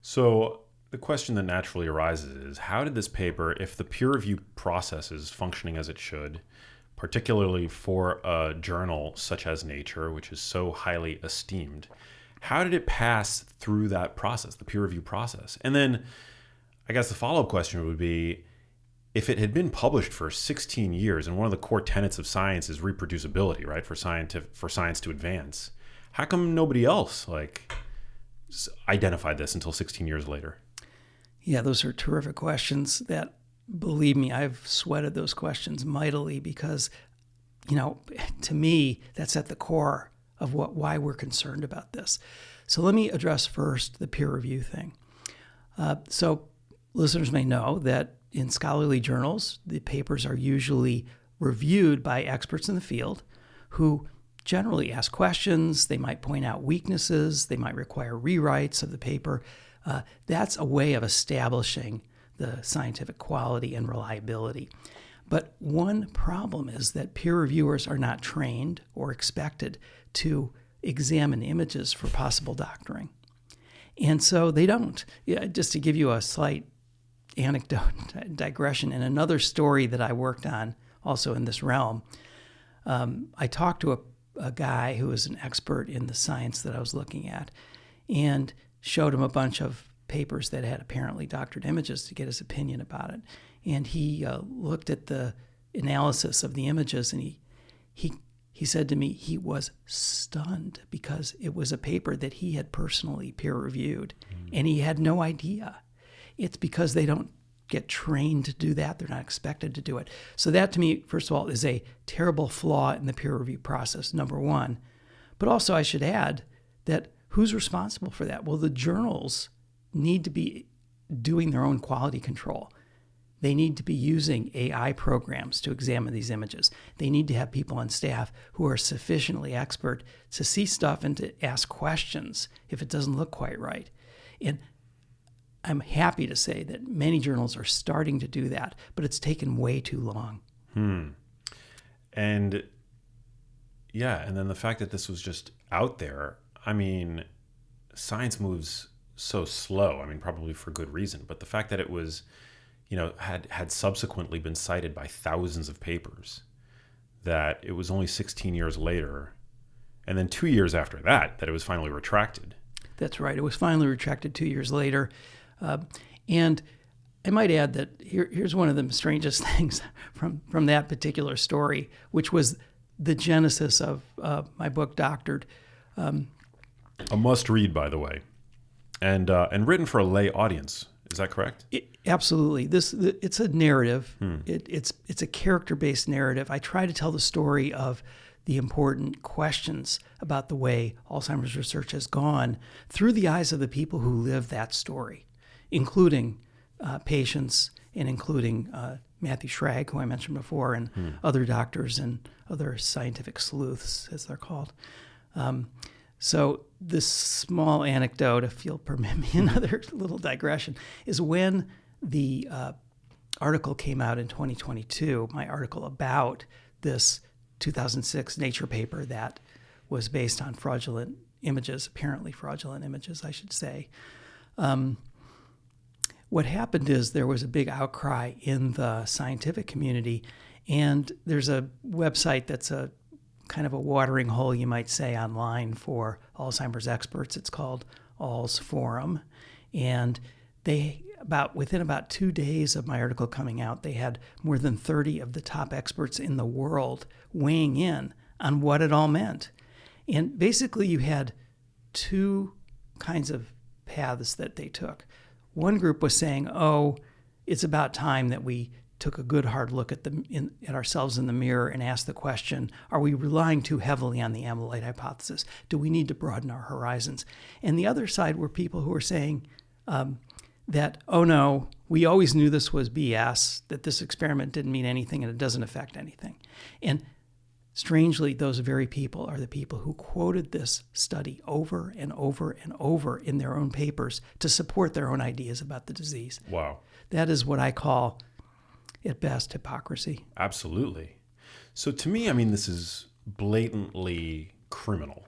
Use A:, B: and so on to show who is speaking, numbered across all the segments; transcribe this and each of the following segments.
A: So the question that naturally arises is, how did this paper, if the peer review process is functioning as it should, particularly for a journal such as Nature, which is so highly esteemed, how did it pass through that process, the peer review process? And then I guess the follow-up question would be, if it had been published for 16 years, and one of the core tenets of science is reproducibility, right, for science to advance, how come nobody else identified this until 16 years later?
B: Yeah, those are terrific questions that, believe me, I've sweated those questions mightily because, to me, that's at the core of why we're concerned about this. So let me address first the peer review thing. So listeners may know that in scholarly journals, the papers are usually reviewed by experts in the field who generally ask questions. They might point out weaknesses. They might require rewrites of the paper. That's a way of establishing the scientific quality and reliability. But one problem is that peer reviewers are not trained or expected to examine images for possible doctoring. And so they don't. Just to give you a slight anecdote, digression, in another story that I worked on also in this realm, I talked to a guy who was an expert in the science that I was looking at and showed him a bunch of papers that had apparently doctored images to get his opinion about it. And he looked at the analysis of the images, and he said to me he was stunned because it was a paper that he had personally peer reviewed, and he had no idea. It's because they don't get trained to do that. They're not expected to do it. So that, to me, first of all, is a terrible flaw in the peer review process, number one. But also I should add that who's responsible for that? Well, the journals need to be doing their own quality control. They need to be using AI programs to examine these images. They need to have people on staff who are sufficiently expert to see stuff and to ask questions if it doesn't look quite right. And I'm happy to say that many journals are starting to do that, but it's taken way too long.
A: And yeah, and then the fact that this was just out there, I mean, science moves so slow, I mean, probably for good reason, but the fact that it was, had subsequently been cited by thousands of papers, that it was only 16 years later, and then 2 years after that it was finally retracted.
B: That's right. It was finally retracted 2 years later. And I might add that here's one of the strangest things from that particular story, which was the genesis of my book, Doctored.
A: A must read, by the way, and written for a lay audience. Is that correct?
B: Absolutely. It's a narrative. It's a character-based narrative. I try to tell the story of the important questions about the way Alzheimer's research has gone through the eyes of the people who live that story, including patients and including Matthew Schrag, who I mentioned before, and other doctors and other scientific sleuths, as they're called. So this small anecdote, if you'll permit me another little digression, is when the article came out in 2022, my article about this 2006 Nature paper that was based on fraudulent images, apparently fraudulent images, I should say. What happened is there was a big outcry in the scientific community, and there's a website that's a kind of a watering hole, you might say, online for Alzheimer's experts. It's called Alz Forum, and within about 2 days of my article coming out, they had more than 30 of the top experts in the world weighing in on what it all meant. And basically you had two kinds of paths that they took. One group was saying, it's about time that we took a good hard look at ourselves in the mirror and asked the question, are we relying too heavily on the amyloid hypothesis? Do we need to broaden our horizons? And the other side were people who were saying that, no, we always knew this was BS, that this experiment didn't mean anything and it doesn't affect anything. And strangely, those very people are the people who quoted this study over and over and over in their own papers to support their own ideas about the disease.
A: Wow.
B: That is what I call, at best, hypocrisy.
A: Absolutely. So to me, I mean, this is blatantly criminal.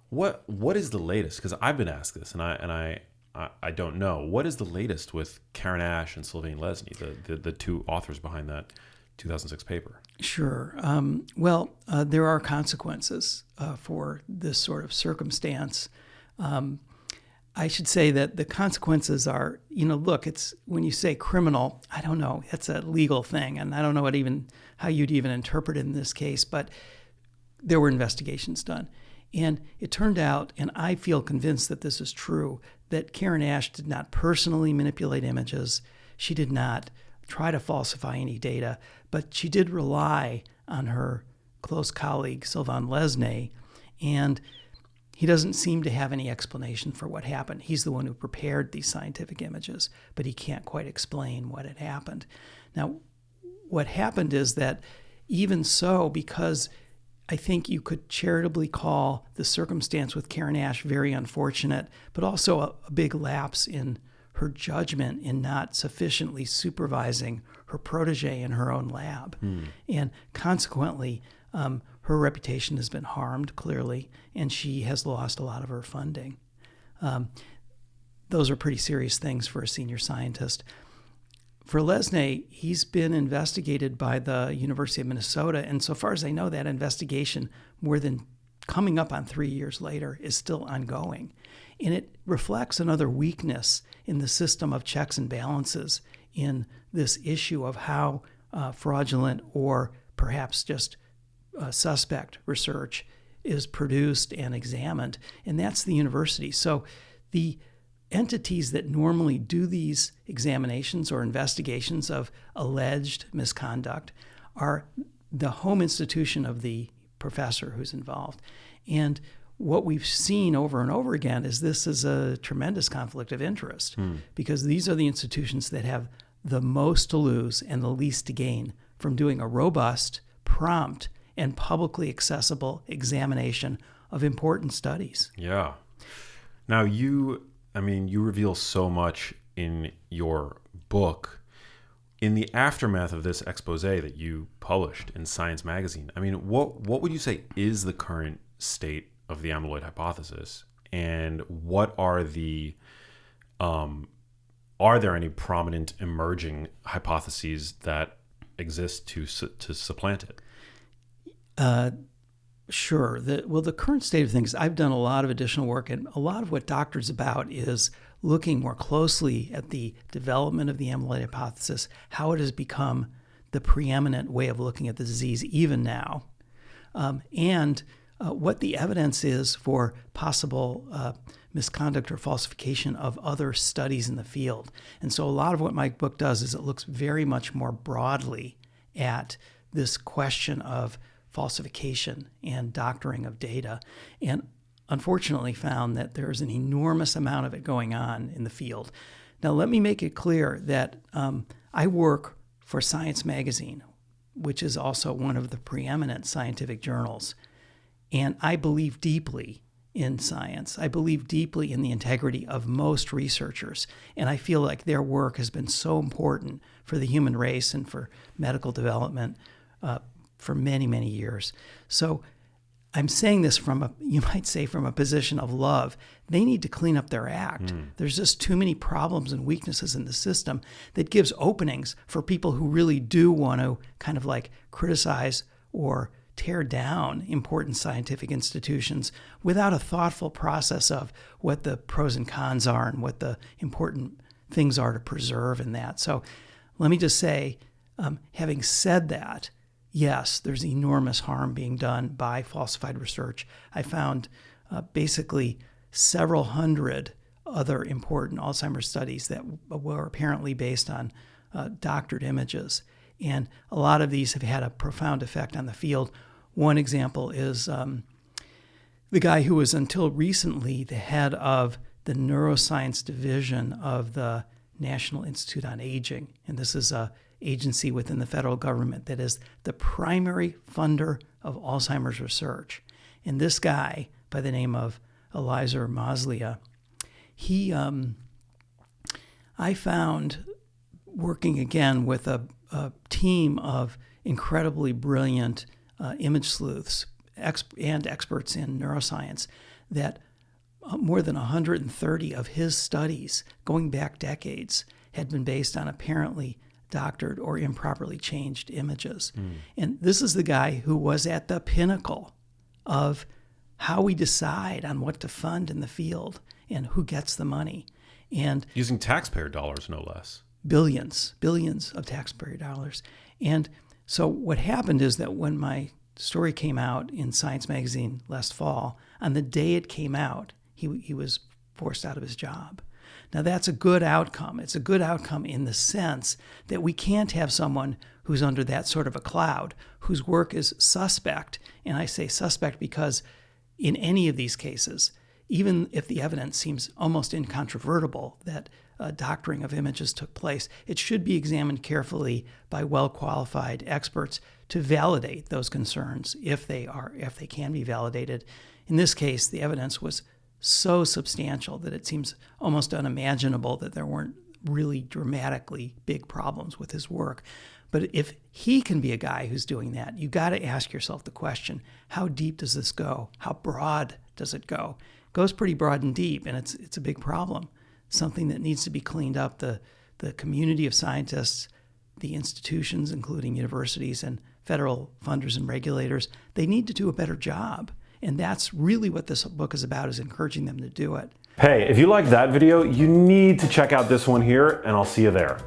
A: What is the latest? Because I've been asked this, and I don't know. What is the latest with Karen Ash and Sylvain Lesny, the two authors behind that 2006 paper?
B: Sure. There are consequences for this sort of circumstance. I should say that the consequences are, look, it's when you say criminal, I don't know, it's a legal thing, and I don't know how you'd even interpret it in this case, but there were investigations done. And it turned out, and I feel convinced that this is true, that Karen Ash did not personally manipulate images. She did not try to falsify any data, but she did rely on her close colleague, Sylvain Lesny, and he doesn't seem to have any explanation for what happened. He's the one who prepared these scientific images, but he can't quite explain what had happened. Now, what happened is that even so, because I think you could charitably call the circumstance with Karen Ash very unfortunate, but also a big lapse in her judgment in not sufficiently supervising her protege in her own lab. And consequently, her reputation has been harmed, clearly, and she has lost a lot of her funding. Those are pretty serious things for a senior scientist. For Lesny, he's been investigated by the University of Minnesota, and so far as I know, that investigation, more than coming up on 3 years later, is still ongoing. And it reflects another weakness in the system of checks and balances in this issue of how fraudulent or perhaps just suspect research is produced and examined, and that's the university. So the entities that normally do these examinations or investigations of alleged misconduct are the home institution of the professor who's involved. And what we've seen over and over again is this is a tremendous conflict of interest because these are the institutions that have the most to lose and the least to gain from doing a robust, prompt, and publicly accessible examination of important studies.
A: Yeah. Now, you reveal so much in your book. In the aftermath of this expose that you published in Science magazine, what would you say is the current state of the amyloid hypothesis, and what are there any prominent emerging hypotheses that exist to supplant it?
B: Sure. The current state of things, I've done a lot of additional work, and a lot of what Doctor's about is looking more closely at the development of the amyloid hypothesis, how it has become the preeminent way of looking at the disease even now, and what the evidence is for possible misconduct or falsification of other studies in the field. And so a lot of what my book does is it looks very much more broadly at this question of falsification and doctoring of data, and unfortunately found that there's an enormous amount of it going on in the field. Now, let me make it clear that I work for Science magazine, which is also one of the preeminent scientific journals, and I believe deeply in science. I believe deeply in the integrity of most researchers, and I feel like their work has been so important for the human race and for medical development for many, many years. So I'm saying this you might say, from a position of love. They need to clean up their act. There's just too many problems and weaknesses in the system that gives openings for people who really do want to kind of like criticize or tear down important scientific institutions without a thoughtful process of what the pros and cons are and what the important things are to preserve in that. So let me just say, having said that, yes, there's enormous harm being done by falsified research. I found basically several hundred other important Alzheimer's studies that were apparently based on doctored images. And a lot of these have had a profound effect on the field. One example is the guy who was until recently the head of the neuroscience division of the National Institute on Aging. And this is a agency within the federal government that is the primary funder of Alzheimer's research. And this guy, by the name of Eliezer Maslia, I found working again with a team of incredibly brilliant image sleuths and experts in neuroscience that more than 130 of his studies, going back decades, had been based on apparently doctored or improperly changed images. And this is the guy who was at the pinnacle of how we decide on what to fund in the field and who gets the money. And
A: using taxpayer dollars, no less.
B: billions of taxpayer dollars. And so what happened is that when my story came out in Science magazine last fall, on the day it came out, he was forced out of his job. Now that's a good outcome. It's a good outcome in the sense that we can't have someone who's under that sort of a cloud, whose work is suspect. And I say suspect because in any of these cases, even if the evidence seems almost incontrovertible that doctoring of images took place, it should be examined carefully by well-qualified experts to validate those concerns if they can be validated. In this case, the evidence was so substantial that it seems almost unimaginable that there weren't really dramatically big problems with his work. But if he can be a guy who's doing that, you got to ask yourself the question, how deep does this go? How broad does it go? It goes pretty broad and deep, and it's a big problem, something that needs to be cleaned up. The community of scientists, the institutions, including universities and federal funders and regulators, they need to do a better job. And that's really what this book is about, is encouraging them to do it.
C: Hey, if you liked that video, you need to check out this one here, and I'll see you there.